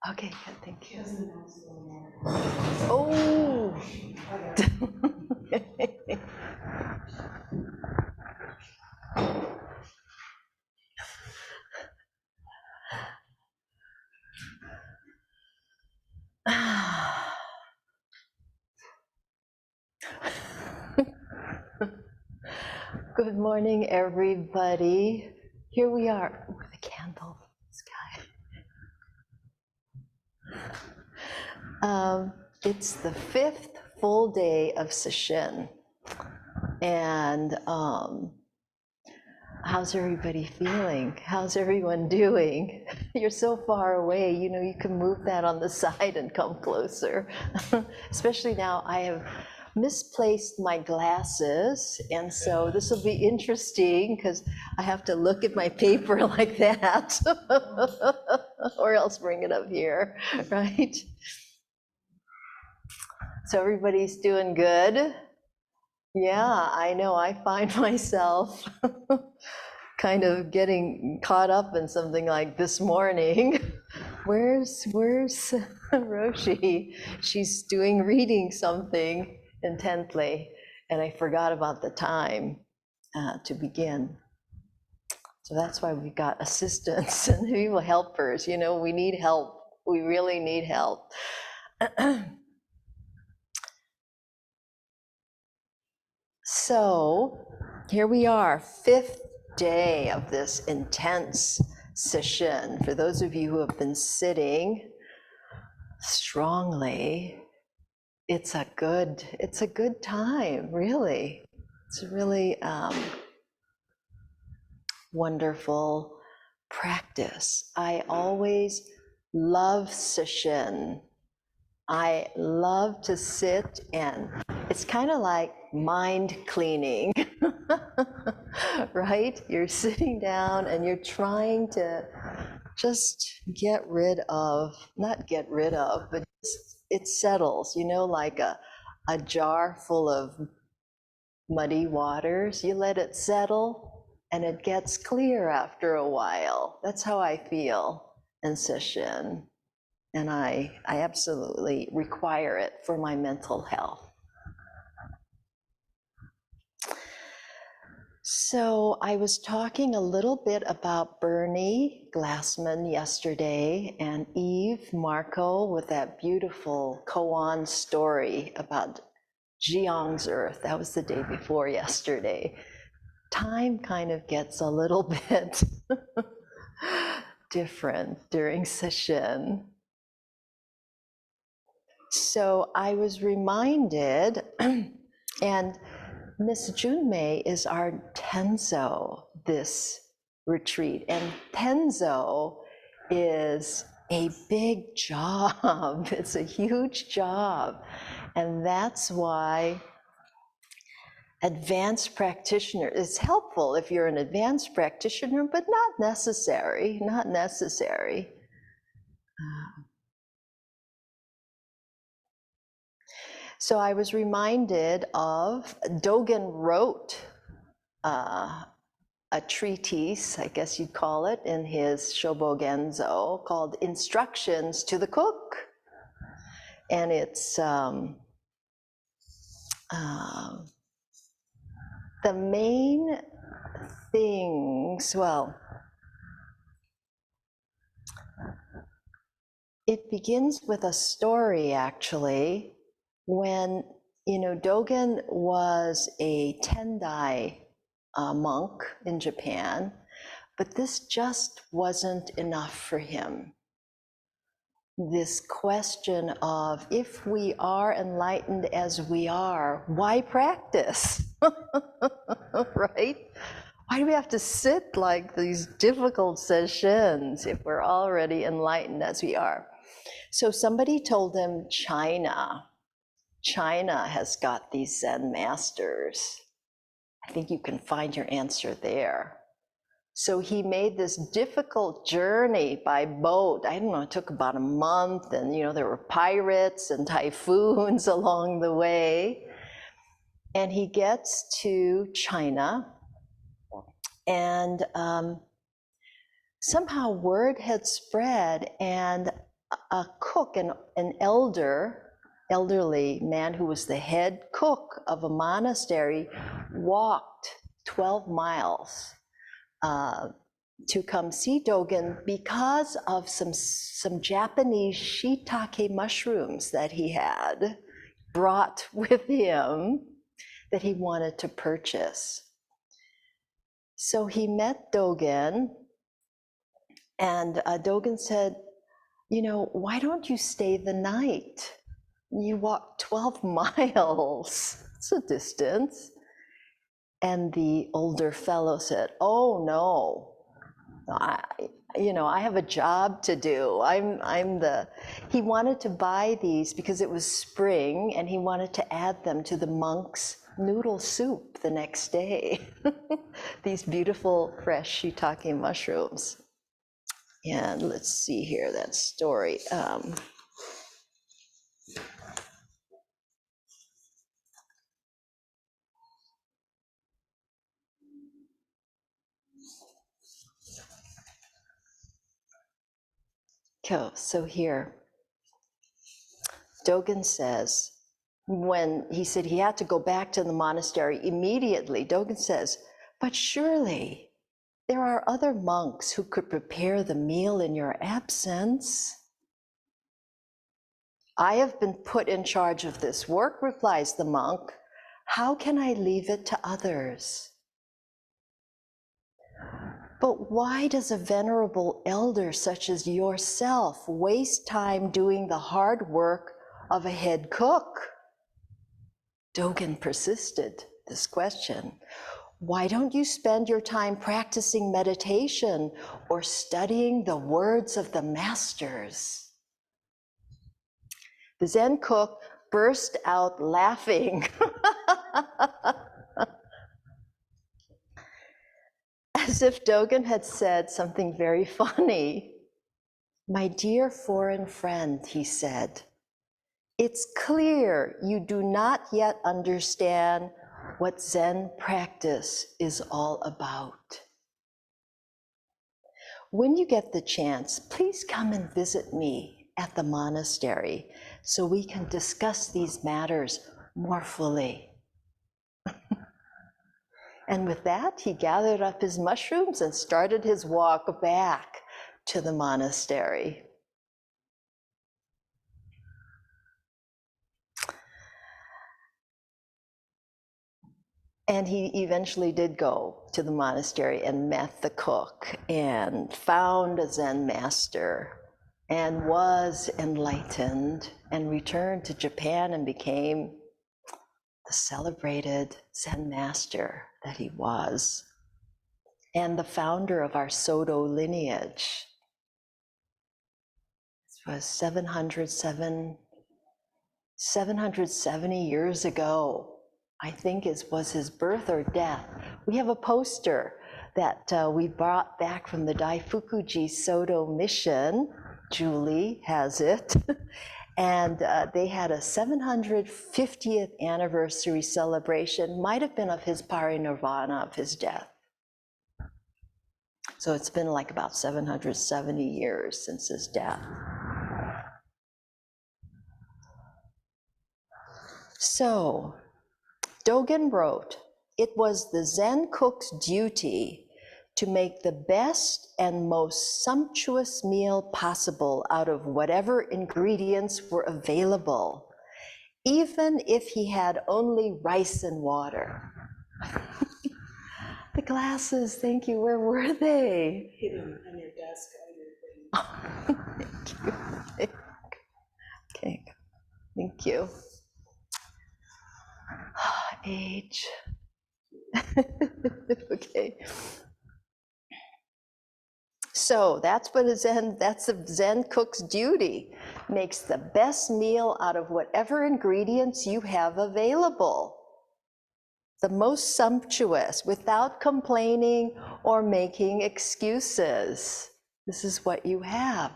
Okay, good, thank you. Oh. Good morning, everybody. Here we are with a candle sky. It's the 5th full day of Sesshin, and how's everybody feeling? How's everyone doing? You're so far away, you know, you can move that on the side and come closer. Especially now I have misplaced my glasses, and so this will be interesting because I have to look at my paper like that, or else bring it up here, right? So everybody's doing good? Yeah, I know, I find myself kind of getting caught up in something like this morning. Where's Roshi? She's reading something intently, and I forgot about the time to begin. So that's why we've got assistants and people helpers. You know, we need help. We really need help. So here we are, 5th day of this intense sesshin. For those of you who have been sitting strongly, it's a good time, really. It's a really wonderful practice. I always love sesshin. I love to sit, and it's kind of like mind cleaning, right? You're sitting down and you're trying to just get rid of, not get rid of, but it settles, you know, like a jar full of muddy waters. You let it settle and it gets clear after a while. That's how I feel in sesshin. And I absolutely require it for my mental health. So I was talking a little bit about Bernie Glassman yesterday, and Eve Marco with that beautiful koan story about Jiang's Earth. That was the day before yesterday. Time kind of gets a little bit different during sesshin. So I was reminded, and Miss Junmei is our Tenzo this retreat, and Tenzo is a big job. It's a huge job, and that's why advanced practitioner is helpful if you're an advanced practitioner, but not necessary, not necessary. So I was reminded of Dogen wrote a treatise, I guess you'd call it, in his Shobogenzo called Instructions to the Cook. And it's the main things, well, it begins with a story actually, when, you know, Dogen was a Tendai monk in Japan, but this just wasn't enough for him. This question of, if we are enlightened as we are, why practice? Right? Why do we have to sit like these difficult sessions if we're already enlightened as we are? So somebody told him China has got these Zen masters. I think you can find your answer there. So he made this difficult journey by boat. I don't know, it took about a month, and you know, there were pirates and typhoons along the way. And he gets to China, and somehow word had spread, and a cook, an elderly man who was the head cook of a monastery, walked 12 miles to come see Dogen because of some Japanese shiitake mushrooms that he had brought with him that he wanted to purchase. So he met Dogen, and Dogen said, you know, why don't you stay the night? You walk 12 miles, it's a distance. And the older fellow said, oh no, I have a job to do. He wanted to buy these because it was spring and he wanted to add them to the monks' noodle soup the next day. These beautiful fresh shiitake mushrooms. And let's see here, that story. So here, Dogen says, when he said he had to go back to the monastery immediately, Dogen says, but surely there are other monks who could prepare the meal in your absence. I have been put in charge of this work, replies the monk. How can I leave it to others? But why does a venerable elder such as yourself waste time doing the hard work of a head cook? Dogen persisted this question. Why don't you spend your time practicing meditation or studying the words of the masters? The Zen cook burst out laughing. As if Dogen had said something very funny. My dear foreign friend, he said, it's clear you do not yet understand what Zen practice is all about. When you get the chance, please come and visit me at the monastery so we can discuss these matters more fully. And with that, he gathered up his mushrooms and started his walk back to the monastery. And he eventually did go to the monastery and met the cook and found a Zen master and was enlightened and returned to Japan and became the celebrated Zen master that he was, and the founder of our Soto lineage. This was 770 years ago, I think was his birth or death. We have a poster that we brought back from the Daifukuji Soto mission. Julie has it. And they had a 750th anniversary celebration, might have been of his parinirvana, of his death. So it's been like about 770 years since his death. So Dogen wrote, it was the Zen cook's duty to make the best and most sumptuous meal possible out of whatever ingredients were available, even if he had only rice and water. The glasses, thank you, where were they? Hidden on your desk under Thank you. Okay, thank you. Age. Okay. So that's the Zen cook's duty. Makes the best meal out of whatever ingredients you have available. The most sumptuous, without complaining or making excuses. This is what you have.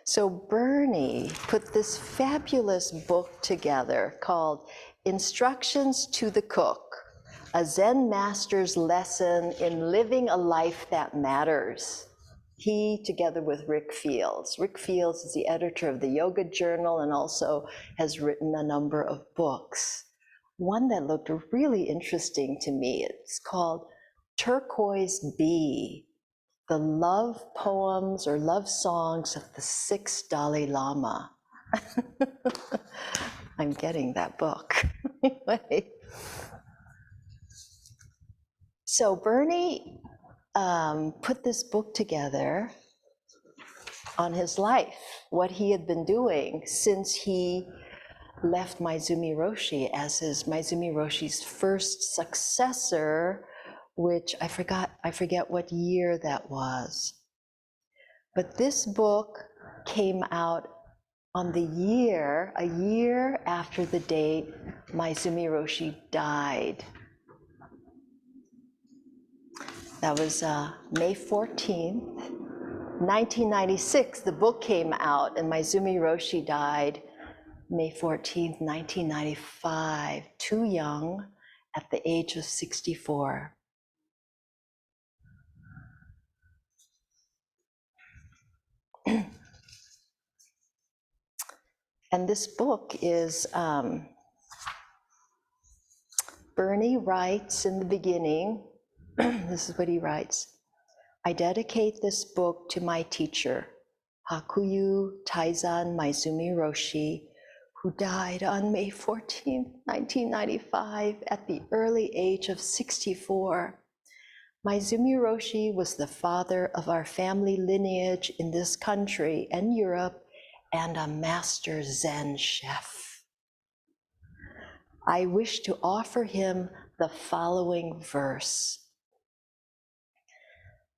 So Bernie put this fabulous book together called Instructions to the Cook, A Zen master's lesson in living a life that matters. He, together with Rick Fields. Rick Fields is the editor of the Yoga Journal and also has written a number of books. One that looked really interesting to me, it's called Turquoise Bee, the love poems or love songs of the 6th Dalai Lama. I'm getting that book. Anyway. So Bernie put this book together on his life, what he had been doing since he left Maezumi Roshi as Maezumi Roshi's first successor, which I forget what year that was. But this book came out on a year after the date Maezumi Roshi died. That was May 14th, 1996, the book came out, and Maezumi Roshi died May 14th, 1995, too young, at the age of 64. And this book is, Bernie writes in the beginning, this is what he writes: I dedicate this book to my teacher, Hakuyu Taizan Maezumi Roshi, who died on May 14, 1995, at the early age of 64. Maezumi Roshi was the father of our family lineage in this country and Europe, and a master Zen chef. I wish to offer him the following verse.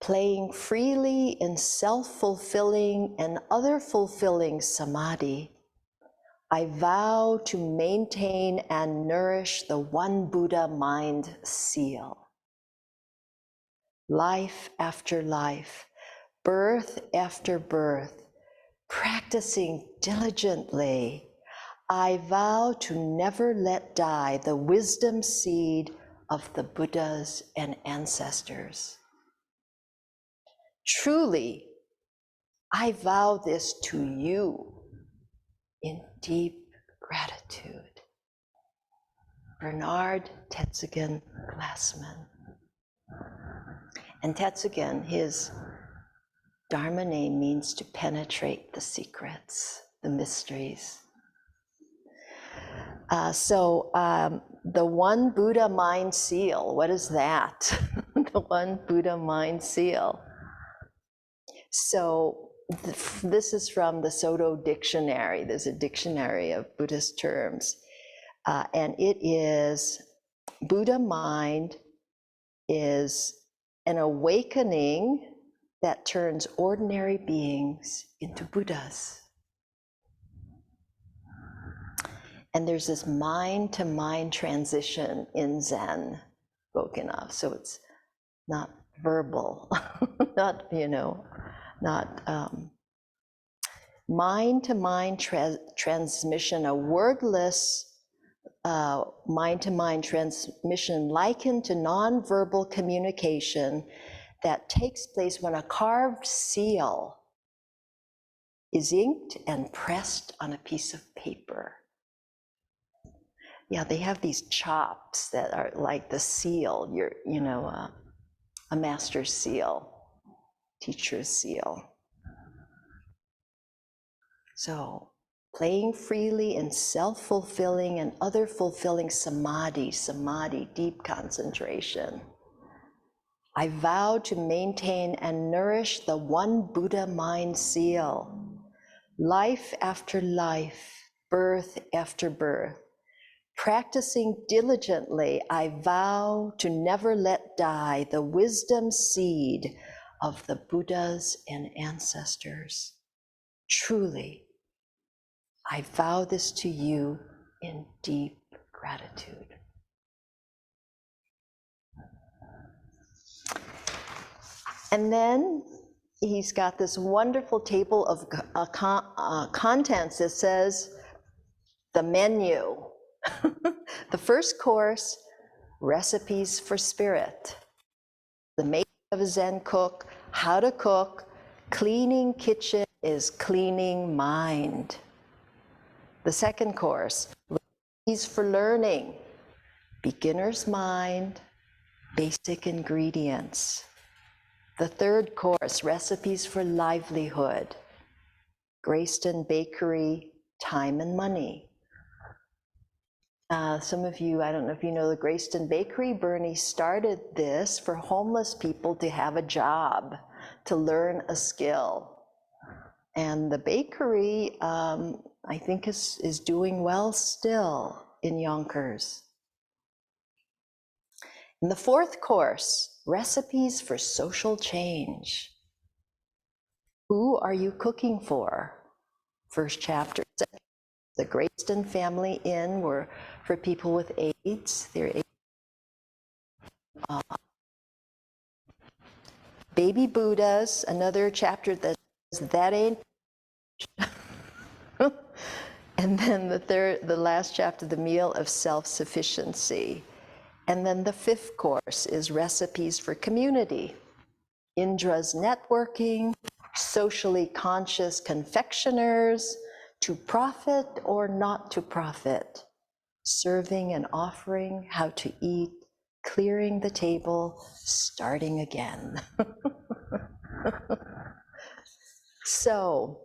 Playing freely in self-fulfilling and other fulfilling samadhi, I vow to maintain and nourish the one Buddha mind seal. Life after life, birth after birth, practicing diligently, I vow to never let die the wisdom seed of the Buddhas and ancestors. Truly, I vow this to you in deep gratitude. Bernard Tetsugen Glassman. And Tetsugen, his Dharma name means to penetrate the secrets, the mysteries. The one Buddha mind seal, what is that? The one Buddha mind seal. So this is from the Soto Dictionary. There's a dictionary of Buddhist terms. And it is, Buddha mind is an awakening that turns ordinary beings into Buddhas. And there's this mind-to-mind transition in Zen spoken of. So it's not verbal, not, mind-to-mind transmission, a wordless mind-to-mind transmission likened to nonverbal communication that takes place when a carved seal is inked and pressed on a piece of paper. Yeah, they have these chops that are like the seal, a master's seal, teacher's seal. So, playing freely in self-fulfilling and other fulfilling samadhi, deep concentration. I vow to maintain and nourish the one Buddha mind seal. Life after life, birth after birth. Practicing diligently, I vow to never let die the wisdom seed of the Buddhas and ancestors. Truly, I vow this to you in deep gratitude. And then he's got this wonderful table of contents that says the menu. The first course, recipes for spirit. The making of a Zen cook, how to cook. Cleaning kitchen is cleaning mind. The second course, recipes for learning. Beginner's mind, basic ingredients. The third course, recipes for livelihood. Greyston Bakery, time and money. Some of you, I don't know if you know the Greyston Bakery, Bernie started this for homeless people to have a job, to learn a skill. And the bakery, I think is doing well still in Yonkers. In the fourth course, recipes for social change. Who are you cooking for? First chapter, the Greyston Family Inn were for people with AIDS. They're Baby Buddhas, another chapter that says that ain't. And then the last chapter, the meal of self-sufficiency. And then the fifth course is recipes for community. Indra's networking, socially conscious confectioners, to profit or not to profit, serving and offering, how to eat, clearing the table, starting again. So,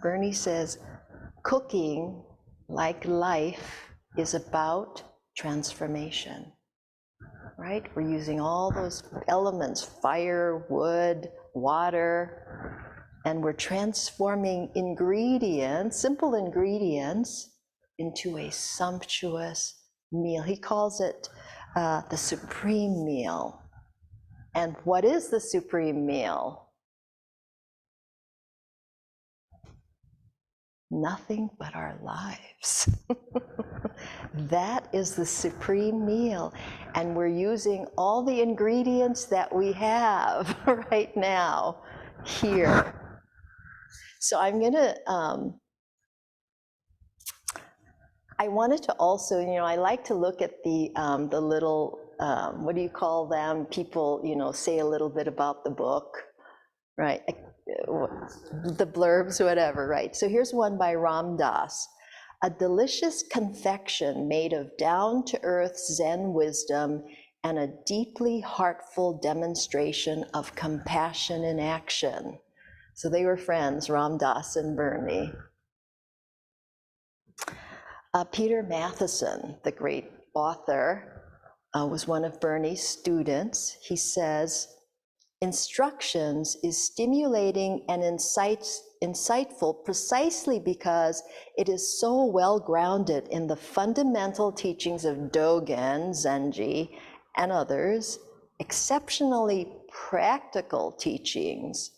Bernie says, cooking, like life, is about transformation, right? We're using all those elements, fire, wood, water, and we're transforming ingredients, simple ingredients, into a sumptuous meal. He calls it the supreme meal. And what is the supreme meal? Nothing but our lives. That is the supreme meal. And we're using all the ingredients that we have right now here. So I'm gonna, I wanted to also, I like to look at the little, what do you call them? People, say a little bit about the book, right? The blurbs, whatever, right? So here's one by Ram Dass. A delicious confection made of down-to-earth Zen wisdom and a deeply heartful demonstration of compassion in action. So they were friends, Ram Dass and Bernie. Peter Matheson, the great author, was one of Bernie's students. He says, instructions is stimulating and insightful precisely because it is so well grounded in the fundamental teachings of Dogen, Zenji, and others, exceptionally practical teachings,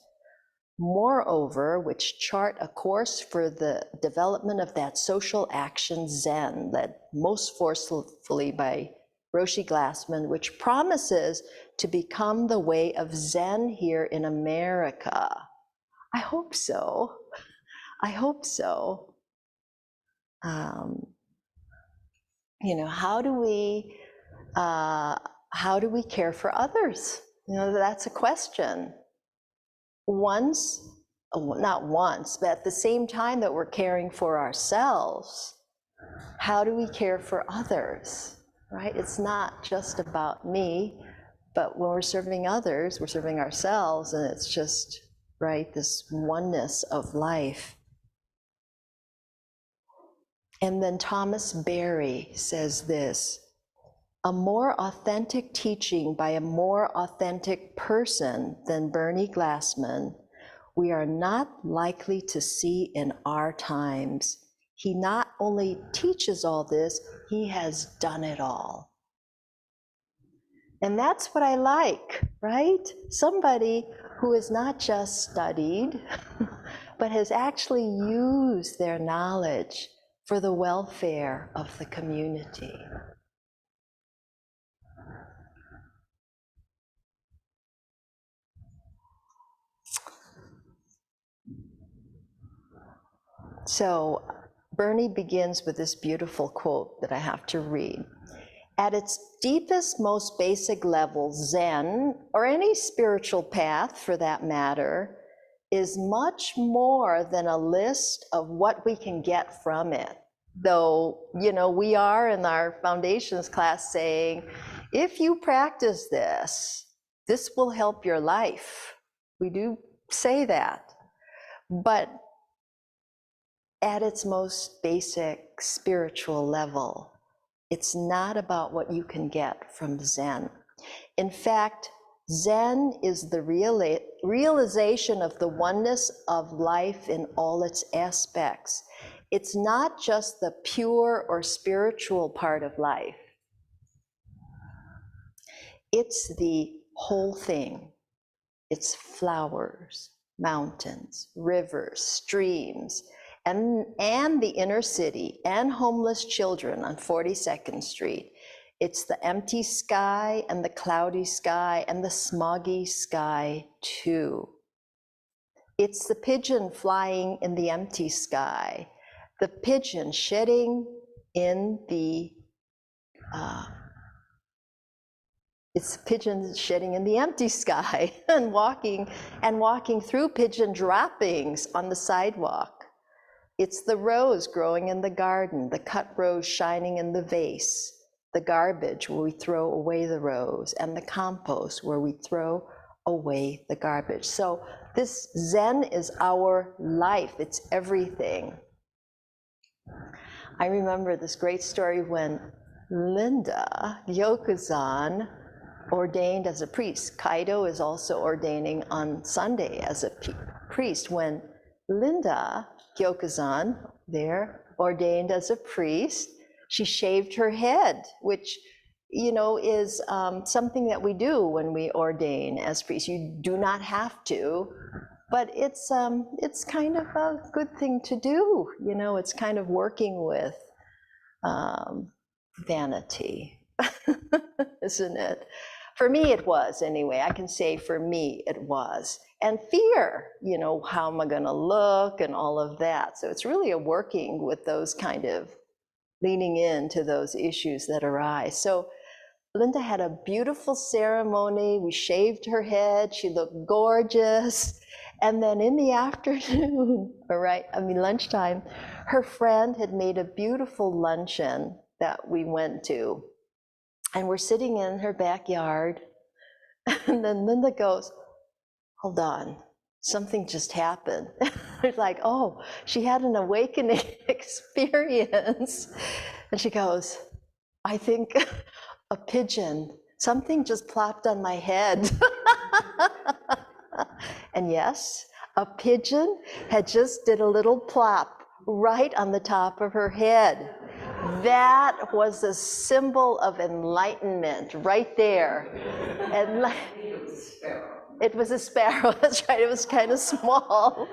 moreover, which chart a course for the development of that social action Zen, led most forcefully by Roshi Glassman, which promises to become the way of Zen here in America. I hope so. I hope so. How do we care for others? That's a question. Not once, but at the same time that we're caring for ourselves, how do we care for others, right? It's not just about me, but when we're serving others, we're serving ourselves, and it's just, right, this oneness of life. And then Thomas Berry says this, a more authentic teaching by a more authentic person than Bernie Glassman, we are not likely to see in our times. He not only teaches all this, he has done it all. And that's what I like, right? Somebody who has not just studied, but has actually used their knowledge for the welfare of the community. So Bernie begins with this beautiful quote that I have to read. At its deepest, most basic level, Zen, or any spiritual path for that matter, is much more than a list of what we can get from it. Though, you know, we are in our foundations class saying, if you practice this, this will help your life. We do say that. But at its most basic spiritual level, it's not about what you can get from Zen. In fact, Zen is the realization of the oneness of life in all its aspects. It's not just the pure or spiritual part of life. It's the whole thing. It's flowers, mountains, rivers, streams, and the inner city, and homeless children on 42nd Street. It's the empty sky and the cloudy sky and the smoggy sky too. It's the pigeon flying in the empty sky, the pigeon shedding in the it's pigeons shedding in the empty sky and walking through pigeon droppings on the sidewalk. It's the rose growing in the garden, the cut rose shining in the vase, the garbage where we throw away the rose, and the compost where we throw away the garbage. So this Zen is our life, it's everything. I remember this great story when Linda Gyokuzan ordained as a priest. Kaido is also ordaining on Sunday as a priest. When Linda Gyokuzan there ordained as a priest, she shaved her head, which, you know, is something that we do when we ordain as priests. You do not have to, but it's kind of a good thing to do. You know, it's kind of working with vanity, isn't it? For me, it was anyway. I can say for me, it was. And fear, you know, how am I gonna look and all of that. So it's really a working with those kind of leaning into those issues that arise. So Linda had a beautiful ceremony. We shaved her head. She looked gorgeous. And then in the afternoon, lunchtime, her friend had made a beautiful luncheon that we went to. And we're sitting in her backyard. And then Linda goes, hold on, something just happened. It's like, oh, she had an awakening experience. And she goes, I think a pigeon, something just plopped on my head. And yes, a pigeon had just did a little plop right on the top of her head. That was a symbol of enlightenment right there. And it was a sparrow, that's right, it was kind of small.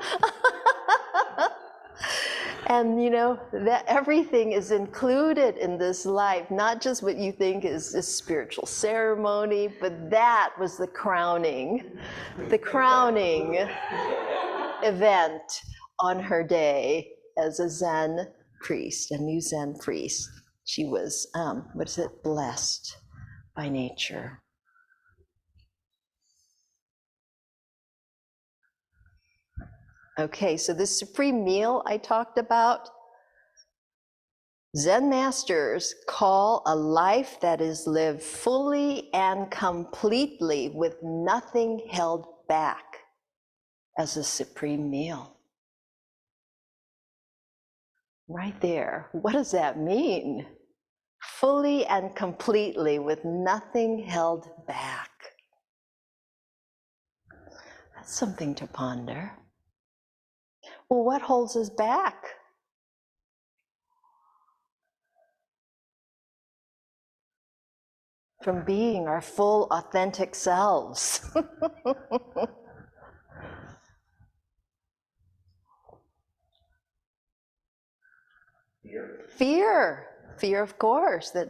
And you know, that everything is included in this life, not just what you think is a spiritual ceremony, but that was the crowning event on her day as a Zen priest, a new Zen priest. She was, blessed by nature. Okay, so this supreme meal I talked about, Zen masters call a life that is lived fully and completely with nothing held back as a supreme meal. Right there, what does that mean? Fully and completely with nothing held back. That's something to ponder. Well, what holds us back? From being our full, authentic selves. Fear, of course, that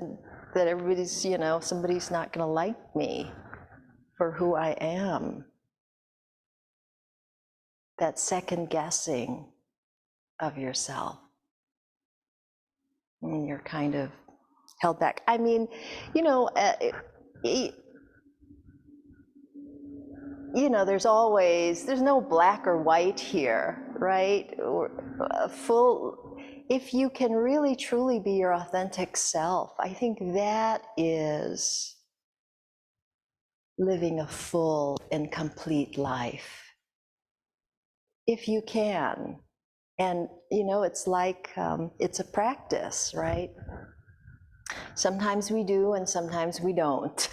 everybody's, you know, somebody's not gonna like me for who I am. That second guessing of yourself. and you're kind of held back. I mean, you know, there's no black or white here, right? Or if you can really truly be your authentic self, I think that is living a full and complete life. If you can. And, it's like, it's a practice, right? Sometimes we do and sometimes we don't.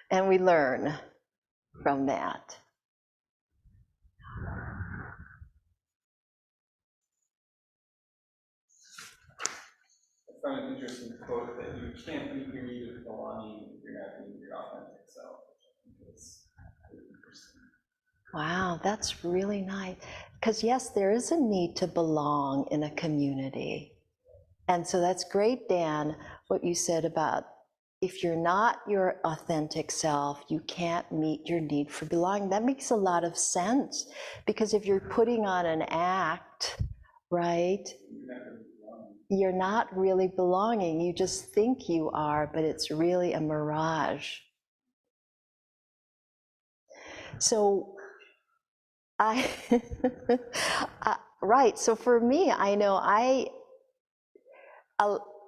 And we learn from that. I found an interesting quote that you can't meet your need of belonging if you're not being your authentic self, which I think is really interesting. Wow, that's really nice. Because yes, there is a need to belong in a community. And so that's great, Dan, what you said about if you're not your authentic self, you can't meet your need for belonging. That makes a lot of sense, because if you're putting on an act, right, you're not really belonging. You just think you are, but it's really a mirage. So right, so for me, I know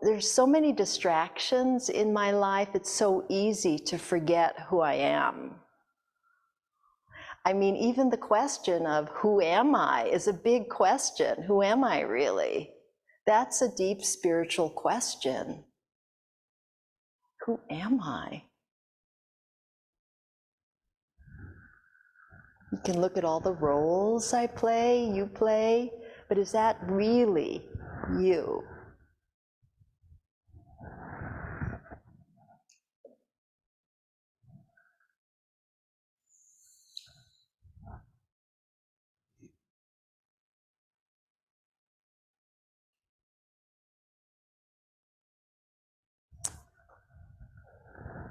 there's so many distractions in my life, it's so easy to forget who I am. I mean, even the question of who am I is a big question. Who am I really? That's a deep spiritual question. Who am I? You can look at all the roles I play, you play, but is that really you?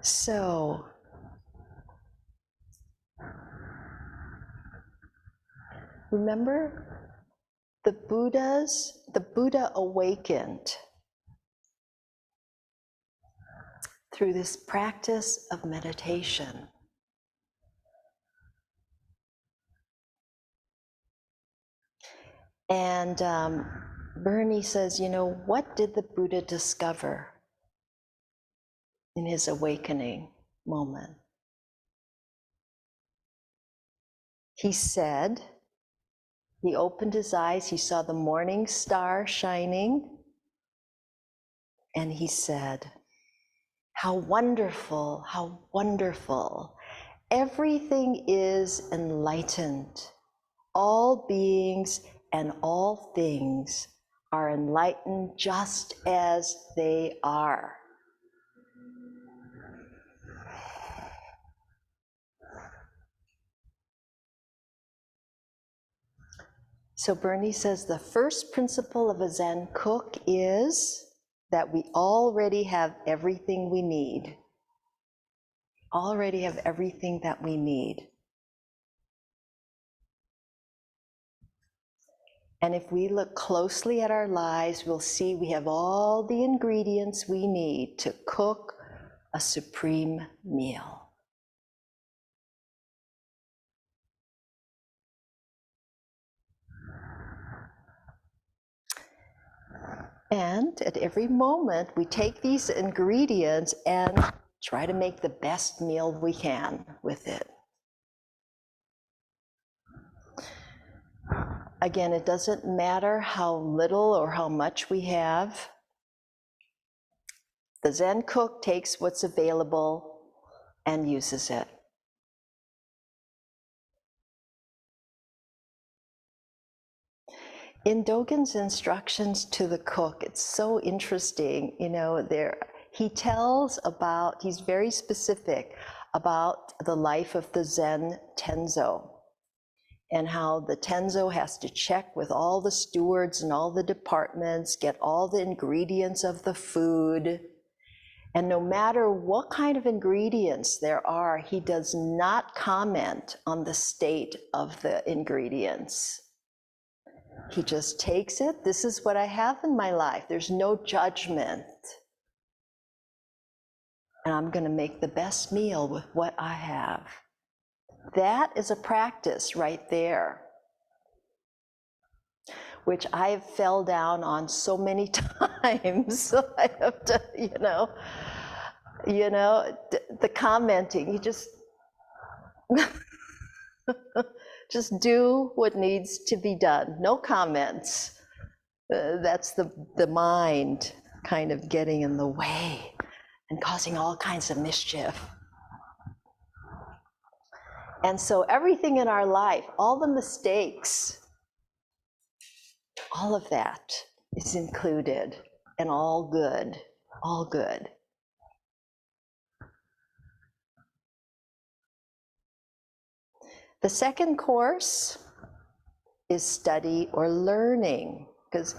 So, remember the Buddha awakened through this practice of meditation. And Bernie says, what did the Buddha discover in his awakening moment? He said, he opened his eyes, he saw the morning star shining, and he said, how wonderful, how wonderful. Everything is enlightened. All beings and all things are enlightened just as they are. So Bernie says the first principle of a Zen cook is that we already have everything we need. Already have everything that we need. And if we look closely at our lives, we'll see we have all the ingredients we need to cook a supreme meal. And at every moment, we take these ingredients and try to make the best meal we can with it. Again, it doesn't matter how little or how much we have. The Zen cook takes what's available and uses it. In Dogen's instructions to the cook, it's so interesting, he's very specific about the life of the Zen Tenzo, and how the Tenzo has to check with all the stewards and all the departments, get all the ingredients of the food. And no matter what kind of ingredients there are, he does not comment on the state of the ingredients. He just takes it. This is what I have in my life. There's no judgment. And I'm going to make the best meal with what I have. That is a practice right there, which I've fell down on so many times. So I have to, the commenting, you just do what needs to be done. No comments. That's the mind kind of getting in the way and causing all kinds of mischief. And so everything in our life, all the mistakes, all of that is included and all good, all good. The second course is study or learning, because,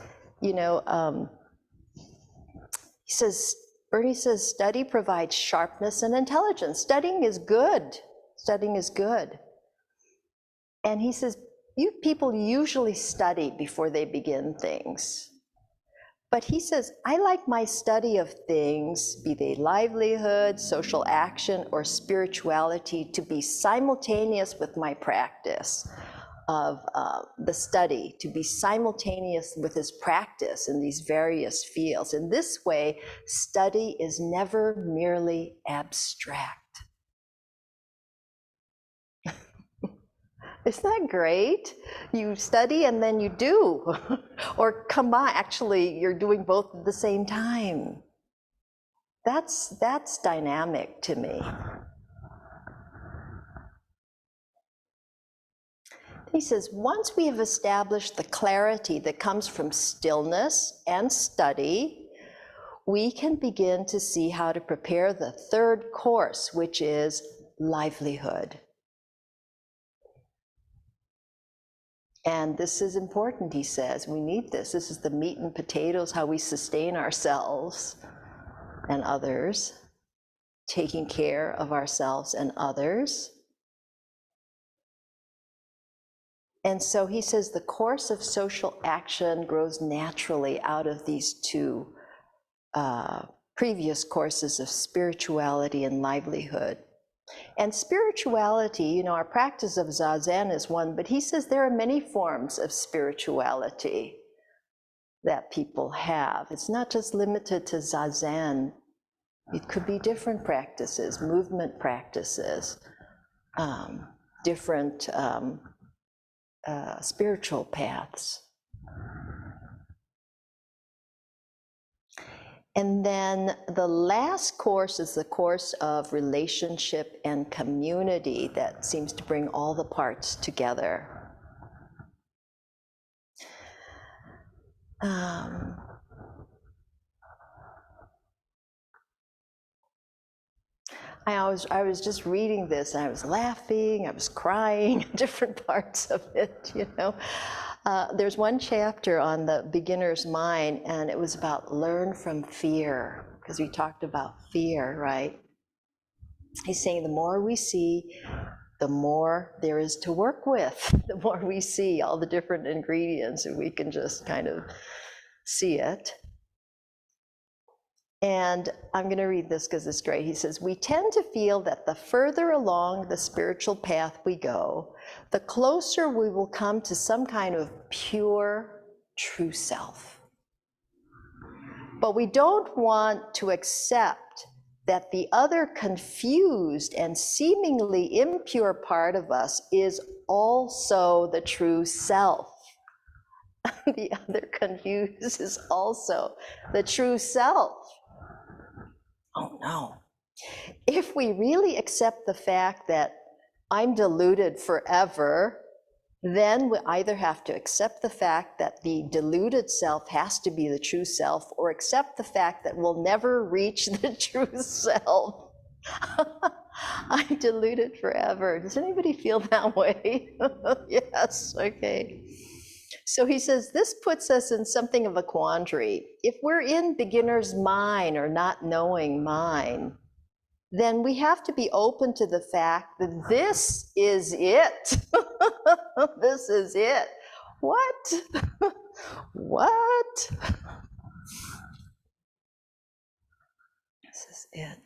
Bernie says, study provides sharpness and intelligence. Studying is good. Studying is good. And he says, you people usually study before they begin things. But he says, I like my study of things, be they livelihood, social action, or spirituality, to be simultaneous with my practice of the study, to be simultaneous with his practice in these various fields. In this way, study is never merely abstract. Isn't that great? You study and then you do, or combine. Actually, you're doing both at the same time. That's dynamic to me. He says, once we have established the clarity that comes from stillness and study, we can begin to see how to prepare the third course, which is livelihood. And this is important, he says. We need this. This is the meat and potatoes, how we sustain ourselves and others, taking care of ourselves and others. And so he says the course of social action grows naturally out of these two previous courses of spirituality and livelihood. And spirituality, our practice of Zazen is one, but he says there are many forms of spirituality that people have. It's not just limited to Zazen. It could be different practices, movement practices, different spiritual paths. And then the last course is the course of relationship and community that seems to bring all the parts together. I was just reading this, and I was laughing, I was crying, different parts of it, There's one chapter on the beginner's mind, and it was about learn from fear, because we talked about fear, right? He's saying the more we see, the more there is to work with, the more we see all the different ingredients, and we can just kind of see it. And I'm going to read this because it's great. He says, we tend to feel that the further along the spiritual path we go, the closer we will come to some kind of pure, true self. But we don't want to accept that the other confused and seemingly impure part of us is also the true self. The other confused is also the true self. Oh no. If we really accept the fact that I'm deluded forever, then we either have to accept the fact that the deluded self has to be the true self, or accept the fact that we'll never reach the true self. I'm deluded forever. Does anybody feel that way? Yes, okay. So he says, this puts us in something of a quandary. If we're in beginner's mind or not knowing mind, then we have to be open to the fact that this is it. This is it. what? What? This is it.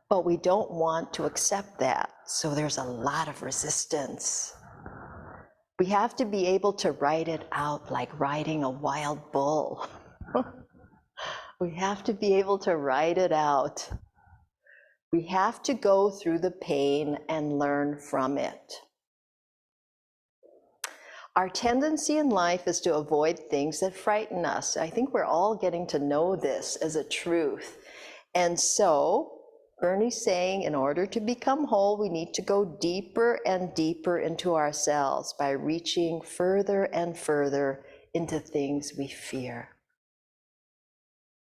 But we don't want to accept that, so there's a lot of resistance. We have to be able to write it out like riding a wild bull. We have to be able to write it out. We have to go through the pain and learn from it. Our tendency in life is to avoid things that frighten us. I think we're all getting to know this as a truth. And so, Bernie's saying in order to become whole, we need to go deeper and deeper into ourselves by reaching further and further into things we fear.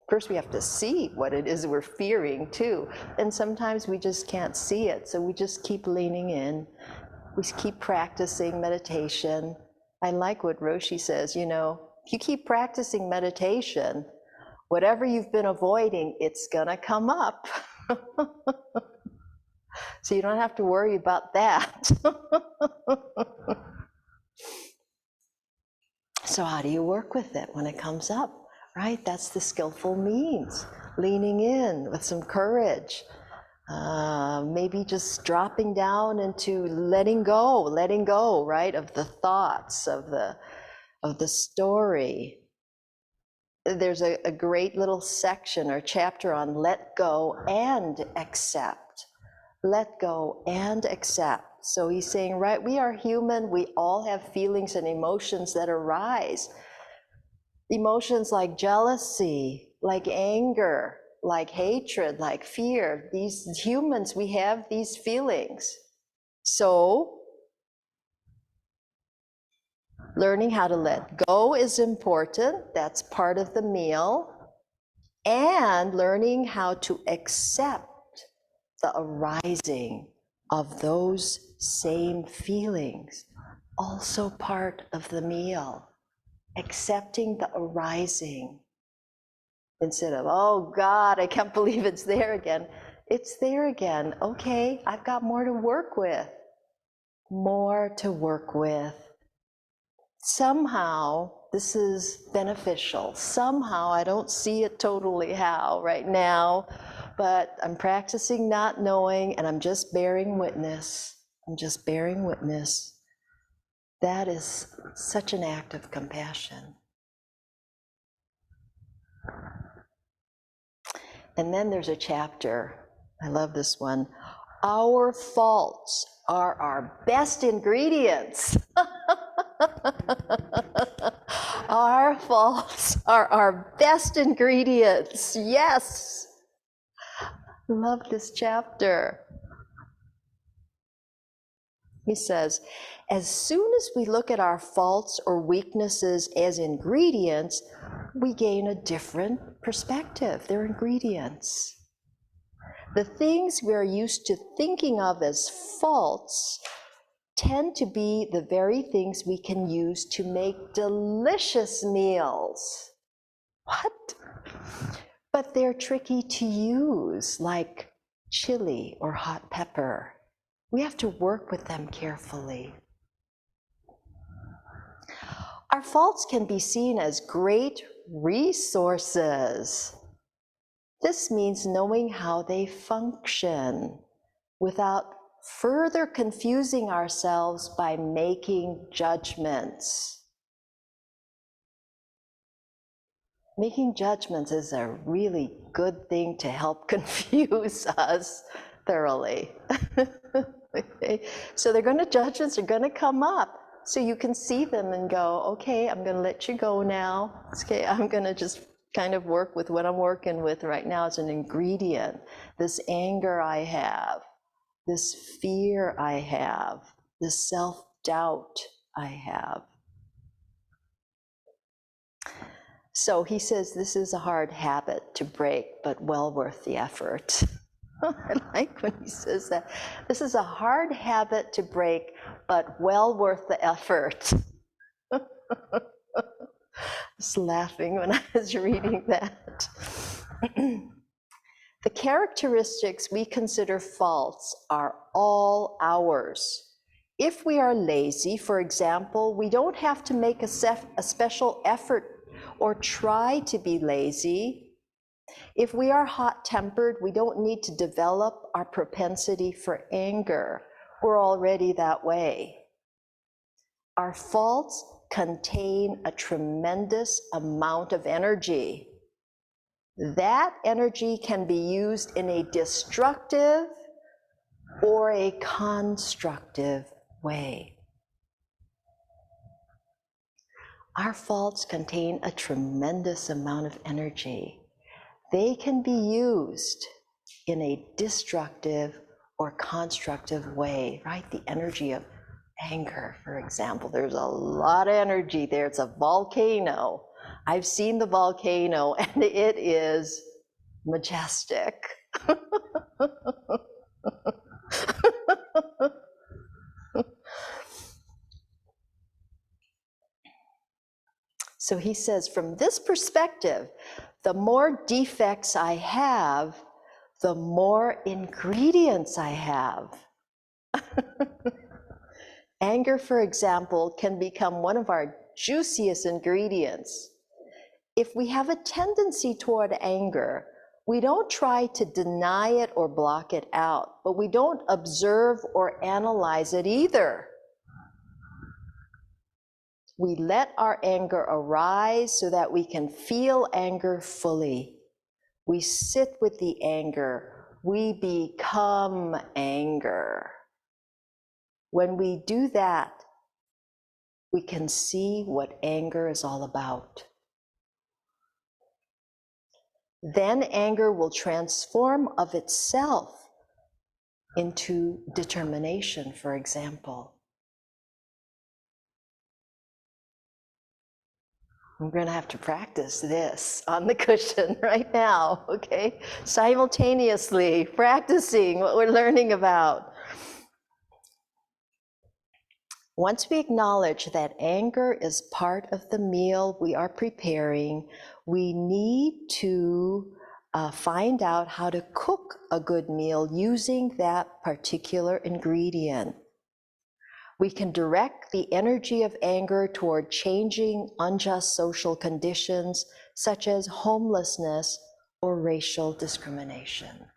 First, we have to see what it is we're fearing too. And sometimes we just can't see it, so we just keep leaning in. We keep practicing meditation. I like what Roshi says, you know, if you keep practicing meditation, whatever you've been avoiding, it's gonna come up. So you don't have to worry about that. So how do you work with it when it comes up, right? That's the skillful means, leaning in with some courage. Maybe just dropping down into letting go, right, of the thoughts, of the story. There's a great little section or chapter on let go and accept. Let go and accept. So he's saying, right, we are human, we all have feelings and emotions that arise. Emotions like jealousy, like anger, like hatred, like fear. These humans, we have these feelings. So, learning how to let go is important. That's part of the meal. And learning how to accept the arising of those same feelings, also part of the meal. Accepting the arising. Instead of, oh God, I can't believe it's there again. It's there again. Okay, I've got more to work with. More to work with. Somehow, this is beneficial. Somehow, I don't see it totally how right now, but I'm practicing not knowing, and I'm just bearing witness. I'm just bearing witness. That is such an act of compassion. And then there's a chapter, I love this one. Our faults are our best ingredients. Our faults are our best ingredients. Yes. Love this chapter. He says, as soon as we look at our faults or weaknesses as ingredients, we gain a different perspective. They're ingredients. The things we are used to thinking of as faults tend to be the very things we can use to make delicious meals. What? But they're tricky to use, like chili or hot pepper. We have to work with them carefully. Our faults can be seen as great resources. This means knowing how they function without further confusing ourselves by making judgments. Making judgments is a really good thing to help confuse us thoroughly. Okay? So judgments are going to come up. So you can see them and go, okay, I'm going to let you go now. Okay, I'm going to just kind of work with what I'm working with right now as an ingredient. This anger I have, this fear I have, this self-doubt I have. So he says this is a hard habit to break, but well worth the effort. I like when he says that. This is a hard habit to break, but well worth the effort. I was laughing when I was reading that. The characteristics we consider faults are all ours. If we are lazy, for example, we don't have to make a special effort or try to be lazy. If we are hot-tempered, we don't need to develop our propensity for anger. We're already that way. Our faults contain a tremendous amount of energy. That energy can be used in a destructive or a constructive way. Our faults contain a tremendous amount of energy. They can be used in a destructive or constructive way, right? The energy of anger, for example. There's a lot of energy there. It's a volcano. I've seen the volcano, and it is majestic. So he says, from this perspective, the more defects I have, the more ingredients I have. Anger, for example, can become one of our juiciest ingredients. If we have a tendency toward anger, we don't try to deny it or block it out, but we don't observe or analyze it either. We let our anger arise so that we can feel anger fully. We sit with the anger. We become anger. When we do that, we can see what anger is all about. Then anger will transform of itself into determination, for example. I'm going to have to practice this on the cushion right now, okay? Simultaneously practicing what we're learning about. Once we acknowledge that anger is part of the meal we are preparing, we need to find out how to cook a good meal using that particular ingredient. We can direct the energy of anger toward changing unjust social conditions, such as homelessness or racial discrimination.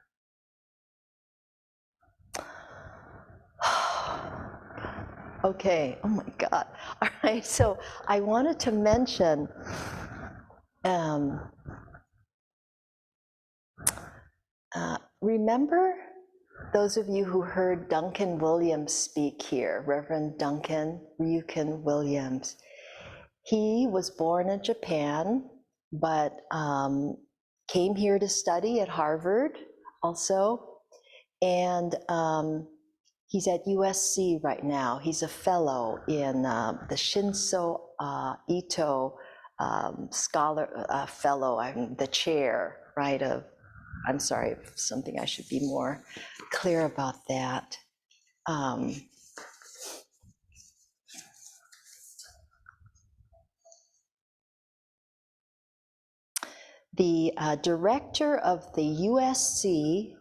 Okay, oh my God. All right, so I wanted to mention, remember those of you who heard Duncan Williams speak here, Reverend Duncan Ryukin Williams. He was born in Japan, but came here to study at Harvard also, and he's at USC right now. He's a fellow in the Shinso Ito scholar fellow. I'm the chair, right, of, I'm sorry, something I should be more clear about that. The director of the USC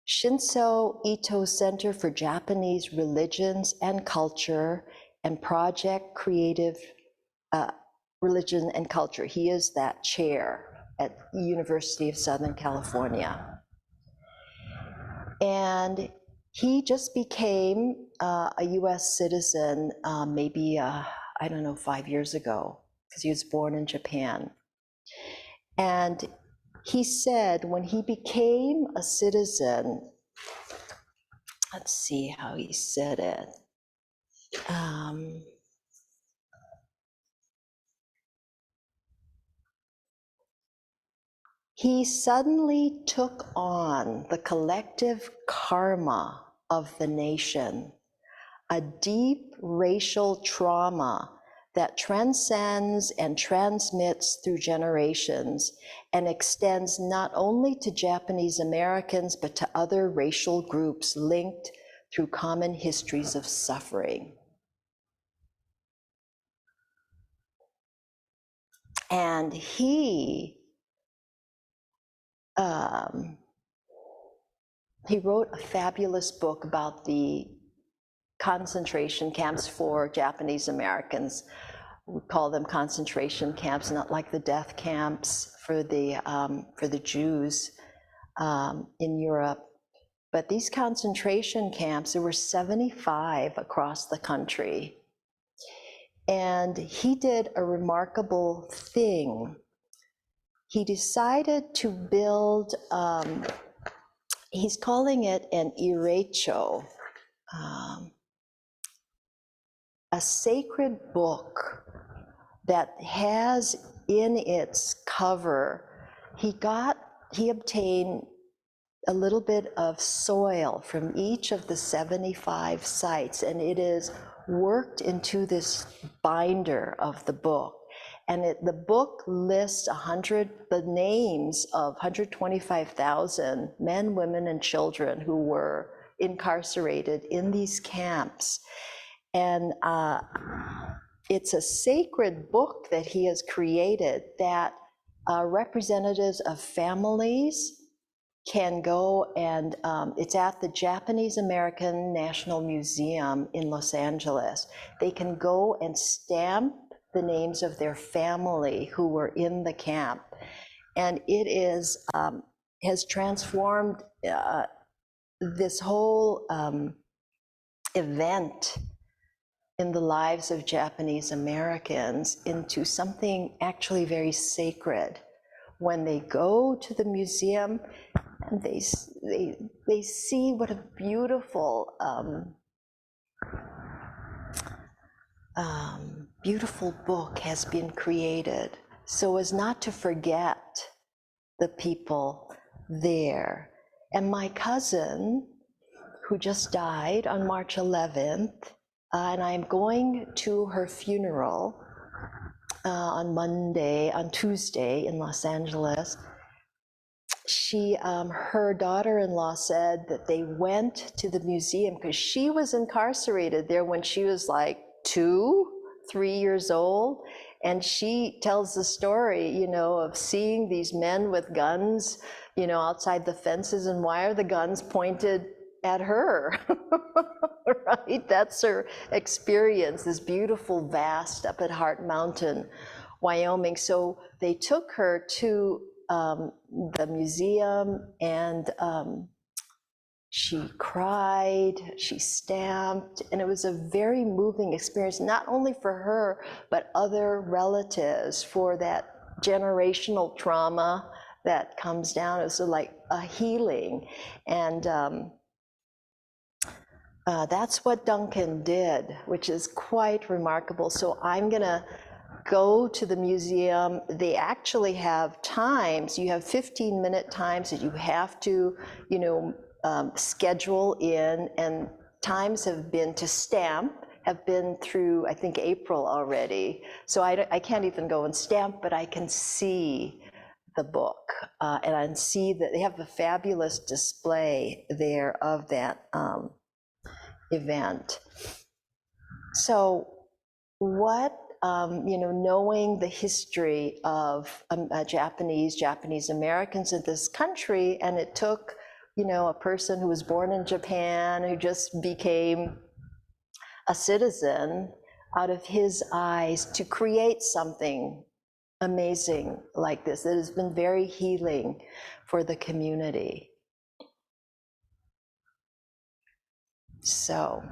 Shinso Ito Center for Japanese Religions and Culture and Project Creative Religion and Culture. He is that chair at University of Southern California. And he just became a US citizen maybe, I don't know, 5 years ago, because he was born in Japan. And he said when he became a citizen, let's see how he said it. He suddenly took on the collective karma of the nation, a deep racial trauma that transcends and transmits through generations and extends not only to Japanese Americans, but to other racial groups linked through common histories of suffering. And he wrote a fabulous book about the concentration camps for Japanese Americans. We call them concentration camps, not like the death camps for the Jews in Europe. But these concentration camps, there were 75 across the country. And he did a remarkable thing. He decided to build, he's calling it an irecho, a sacred book that has in its cover, he obtained a little bit of soil from each of the 75 sites, and it is worked into this binder of the book. And the book lists the names of 125,000 men, women, and children who were incarcerated in these camps. And it's a sacred book that he has created that representatives of families can go, and it's at the Japanese American National Museum in Los Angeles. They can go and stamp the names of their family who were in the camp. And it is, has transformed this whole event in the lives of Japanese Americans into something actually very sacred. When they go to the museum and they see what a beautiful, beautiful book has been created so as not to forget the people there. And my cousin, who just died on March 11th, and I'm going to her funeral on Tuesday in Los Angeles. Her daughter-in-law said that they went to the museum because she was incarcerated there when she was like 2, 3 years old. And she tells the story, of seeing these men with guns, outside the fences, and why are the guns pointed at her, right? That's her experience, this beautiful vast up at Heart Mountain, Wyoming. So they took her to the museum, and she cried, she stamped, and it was a very moving experience, not only for her, but other relatives, for that generational trauma that comes down. It was like a healing. And that's what Duncan did, which is quite remarkable. So I'm gonna go to the museum. They actually have times, you have 15-minute times that you have to, schedule in, and times have been to stamp, have been through, I think, April already. So I can't even go and stamp, but I can see the book, and I can see that they have a fabulous display there of that event. So what, knowing the history of Japanese Americans in this country, and it took, a person who was born in Japan, who just became a citizen, out of his eyes to create something amazing like this that has been very healing for the community. So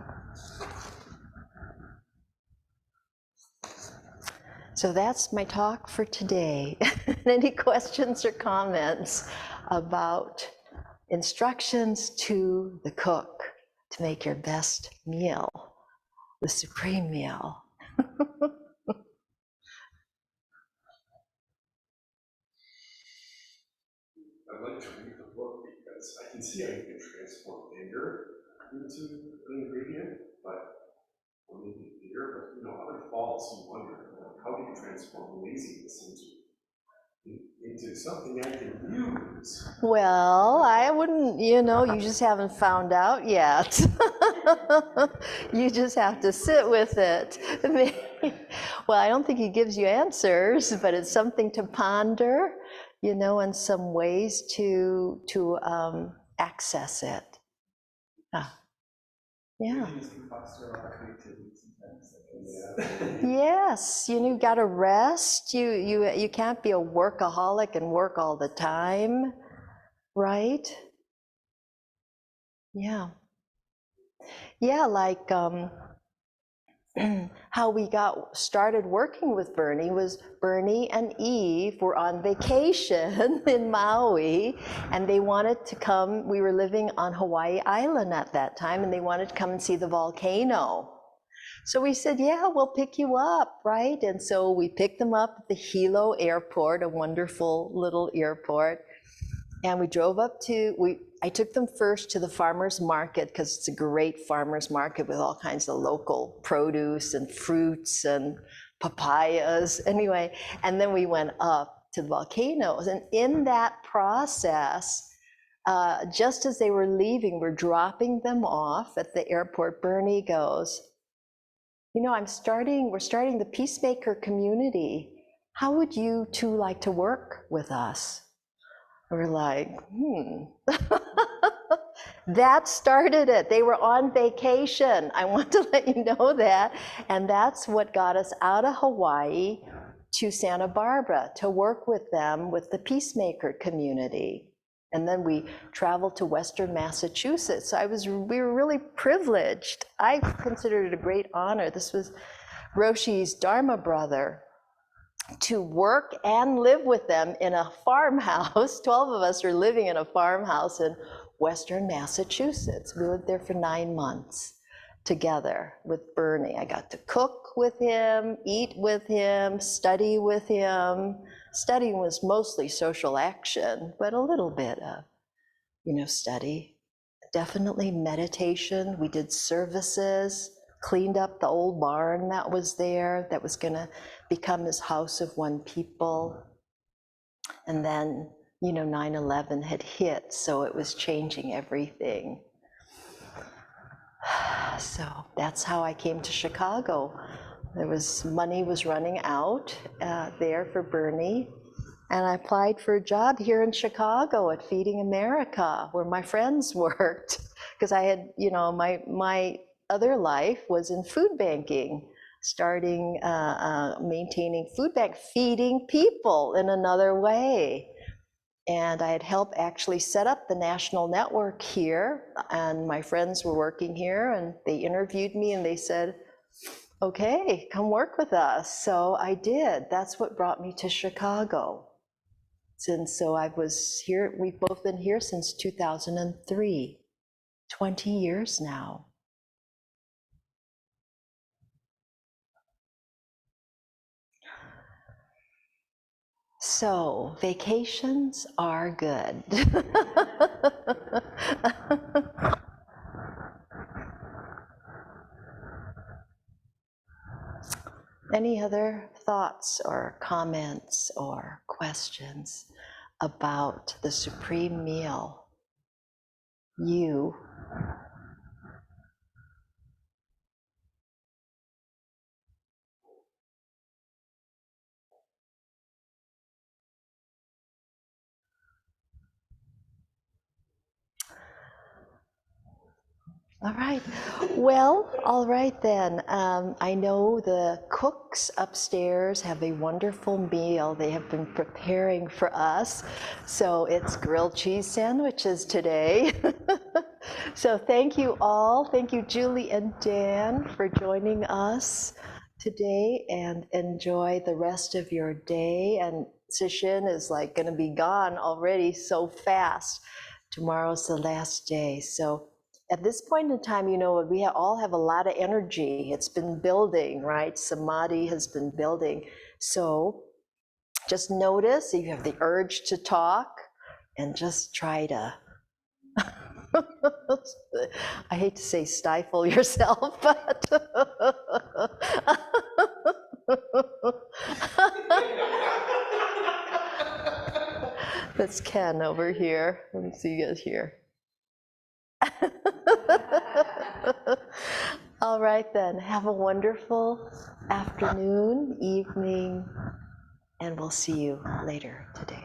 that's my talk for today. Any questions or comments about instructions to the cook to make your best meal, the supreme meal? I'd like to read the book because I can see how you can transform anger into an ingredient, but or maybe fear, but other faults, you wonder, how do you transform laziness into something I can use? Well, I wouldn't, you just haven't found out yet. You just have to sit with it. Well, I don't think he gives you answers, but it's something to ponder, and some ways to access it. Yeah. Reading can foster a lot of creativity sometimes. Like Yes, you got to rest. You can't be a workaholic and work all the time, right? Yeah. Yeah, like how we got started working with Bernie was Bernie and Eve were on vacation in Maui, and they wanted to come. We were living on Hawaii Island at that time, and they wanted to come and see the volcano. So we said, yeah, we'll pick you up, right? And so we picked them up at the Hilo airport, a wonderful little airport. And we drove up I took them first to the farmer's market, because it's a great farmer's market with all kinds of local produce and fruits and papayas. Anyway, and then we went up to the volcanoes. And in that process, just as they were leaving, we're dropping them off at the airport, Bernie goes, we're starting the Peacemaker community. How would you two like to work with us? We're like, That started it. They were on vacation. I want to let you know that. And that's what got us out of Hawaii to Santa Barbara to work with them, with the Peacemaker community. And then we traveled to Western Massachusetts. We were really privileged. I considered it a great honor. This was Roshi's Dharma brother, to work and live with them in a farmhouse. 12 of us were living in a farmhouse in Western Massachusetts. We lived there for 9 months together with Bernie. I got to cook with him, eat with him, study with him. Studying was mostly social action, but a little bit of, study. Definitely meditation. We did services, cleaned up the old barn that was there, that was gonna become this house of one people. And then, 9/11 had hit, so it was changing everything. So that's how I came to Chicago. Money was running out there for Bernie. And I applied for a job here in Chicago at Feeding America, where my friends worked, because I had, my other life was in food banking, starting, maintaining food bank, feeding people in another way. And I had helped actually set up the national network here, and my friends were working here, and they interviewed me and they said, okay, come work with us. So I did. That's what brought me to Chicago. And so I was here, we've both been here since 2003, 20 years now. So vacations are good. Any other thoughts or comments or questions about the supreme meal? You. All right. Well, all right then. I know the cooks upstairs have a wonderful meal they have been preparing for us. So it's grilled cheese sandwiches today. So thank you all. Thank you, Julie and Dan, for joining us today, and enjoy the rest of your day. And Sishin is like going to be gone already so fast. Tomorrow's the last day. So at this point in time, we all have a lot of energy. It's been building, right? Samadhi has been building. So just notice if you have the urge to talk, and just try to, I hate to say stifle yourself, but that's Ken over here. Let me see you guys here. All right then, have a wonderful afternoon, evening, and we'll see you later today.